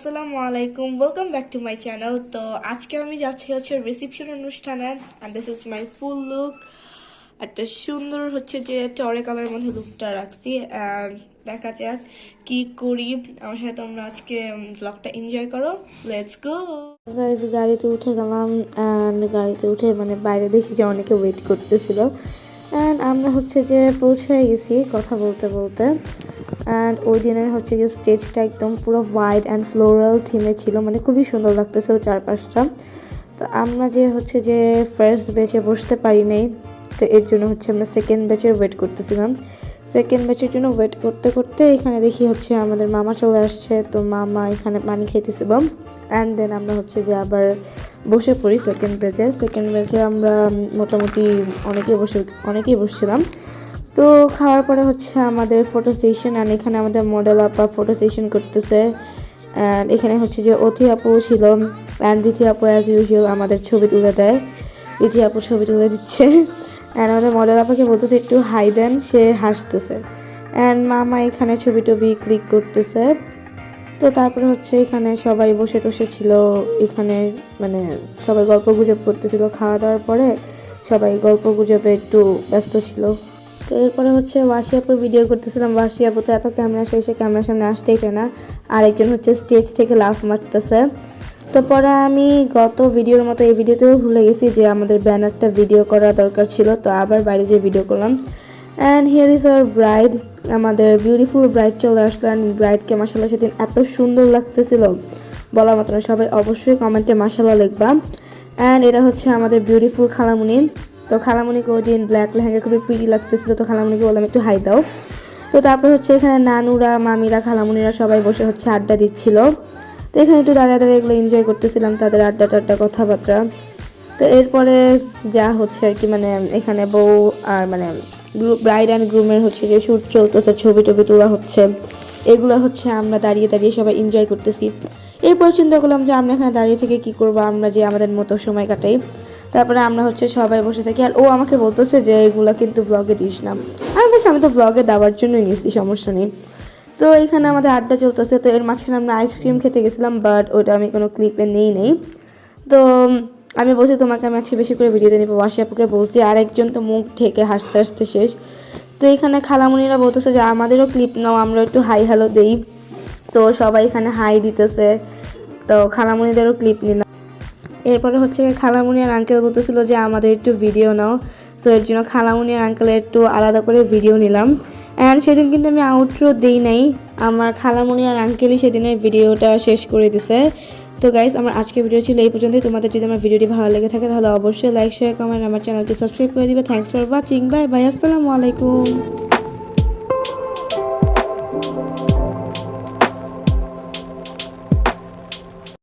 আসসালামু আলাইকুম, welcome back to my channel. তো আজকে আমি যাচ্ছি রিসেপশন অনুষ্ঠানে, and this is my full look. একটা সুন্দর যে টরে কালারের মধ্যে লুকটা রাখছি, অ্যান্ড দেখা যাক কি করি। আমার সাথে তোমরা আজকে ব্লগটা এনজয় করো। Let's go. গাইস, গাড়িতে উঠে গেলাম, অ্যান্ড গাড়িতে উঠে বাইরে দেখি যে অনেকে ওয়েট করতেছিল, অ্যান্ড আমরা যে পৌঁছে গেছি কথা বলতে বলতে। অ্যান্ড ওই দিনের গিয়ে স্টেজটা একদম পুরো হোয়াইট অ্যান্ড ফ্লোরাল থিমে ছিল, খুবই সুন্দর লাগতেছিল চারপাশটা। তো আমরা যে ফার্স্ট ব্যাচে বসতে পারি নাই, তো এর জন্য আমরা সেকেন্ড ব্যাচের ওয়েট করতেছিলাম। সেকেন্ড ব্যাচের জন্য ওয়েট করতে করতে এখানে দেখি আমাদের মামা চলে আসছে। তো মামা এখানে পানি খাইতেছিল, অ্যান্ড দেন আমরা যে আবার বসে পড়ি সেকেন্ড ব্যাচে আমরা মোটামুটি অনেকেই বসছিলাম। তো খাওয়ার পরে আমাদের ফটো সেশন, অ্যান্ড এখানে আমাদের মডেল আপা ফটো সেশন করতেছে। অ্যান্ড এখানে যে অথি আপু ছিল, অ্যান্ড বিথি আপু অ্যাজ ইউজুয়াল আমাদের ছবি তুলে দেয়। বিথি আপু ছবি তুলে দিচ্ছে, অ্যান্ড আমাদের মডেল আপাকে বলতেছে একটু হাই দেন, সে হাসতেছে। অ্যান্ড মামা এখানে ছবি টবি ক্লিক করতেছে। তো তারপরে এখানে সবাই বসে টসে ছিল, এখানে সবাই গল্প গুজব করতেছিল। খাওয়া দাওয়ার পরে সবাই গল্প গুজবে একটু ব্যস্ত ছিল। তো এরপরে ওয়াসি আপুর ভিডিও করতেছিলাম। ওয়াসি আপু তো এত ক্যামেরার ক্যামেরার সামনে আসতেই চায় না, আর একজন স্টেজ থেকে লাফ মারতেছে। তো পরে আমি গত ভিডিওর মতো এই ভিডিওতেও ভুলে গেছি যে আমাদের ব্যানারটা ভিডিও করা দরকার ছিল, তো আবার বাইরে যেয়ে ভিডিও করলাম। And here is our bride, আমাদের বিউটিফুল ব্রাইড চলে আসলো। অ্যান্ড ব্রাইডকে মাশাআল্লাহ সেদিন এত সুন্দর লাগতেছিল বলার মতো না। সবাই অবশ্যই কমেন্টে মাশাআল্লাহ লিখবা। অ্যান্ড এটা আমাদের বিউটিফুল খালামুনি। তো খালামুনিকে ওই দিন ব্ল্যাক লেহেঙ্গা খুবই প্রিটি লাগতেছিল, তো খালামুনিকে বললাম একটু হাই দাও। তো তারপর এখানে নানুরা, মামিরা, খালামুনিরা সবাই বসে আড্ডা দিচ্ছিল। তো এখানে একটু দাঁড়িয়ে দাঁড়িয়ে এগুলো এনজয় করতেছিলাম, তাদের আড্ডা টাড্ডা কথাবার্তা। তো এরপরে যা আর কি এখানে বউ আর ব্রাইড অ্যান্ড গ্রুমের যে শ্যুট চলতেছে, ছবি টবি তোলা হচ্ছে, এগুলো আমরা দাঁড়িয়ে দাঁড়িয়ে সবাই এনজয় করতেছি। এরপর চিন্তা করলাম যে আমরা এখানে দাঁড়িয়ে থেকে কি করবো, আমরা যে আমাদের মতো সময় কাটাই। তারপরে আমরা সবাই বসে থাকি, আর ও আমাকে বলতেছে যে এগুলো কিন্তু ব্লগে দিস না। আমি তো ব্লগে দেওয়ার জন্যই নিয়েছি, সমস্যা নেই। তো এখানে আমাদের আড্ডা চলতেছে। তো এর মাঝখানে আমরা আইসক্রিম খেতে গেছিলাম, বাট ওইটা আমি কোনো ক্লিপে নেই। তো আমি বলছি তোমাকে আমি আজকে বেশি করে ভিডিওতে নিবো, ওয়াসি আপুকে বলছি। আরেকজন তো মুখ ঢেকে হাসতে হাসতে শেষ। তো এখানে খালামুনিরা বলতেছে যে আমাদেরও ক্লিপ নাও, আমরা একটু হাই হ্যালো দেই। তো সবাই এখানে হাই দিতেছে, তো খালামুনিদেরও ক্লিপ নিলাম। এরপরে খালামুনি আর আঙ্কেল বলতেছিল যে আমাদের একটু ভিডিও নাও, তো এর জন্য খালামুনি আর আঙ্কেলের একটু আলাদা করে ভিডিও নিলাম। অ্যান্ড সেদিন কিন্তু আমি আউটরো দিই নাই, আমার খালামুনি আর আঙ্কেলই সেদিনের ভিডিওটা শেষ করে দিছে। তো গাইস, আমার আজকের ভিডিও ছিল এই পর্যন্তই। তোমাদের যদি আমার ভিডিওটি ভালো লেগে থাকে তাহলে অবশ্যই লাইক, শেয়ার, কমেন্ট, আমার চ্যানেলটি সাবস্ক্রাইব করে দিবে। Thanks for watching, bye bye, আসসালামু আলাইকুম।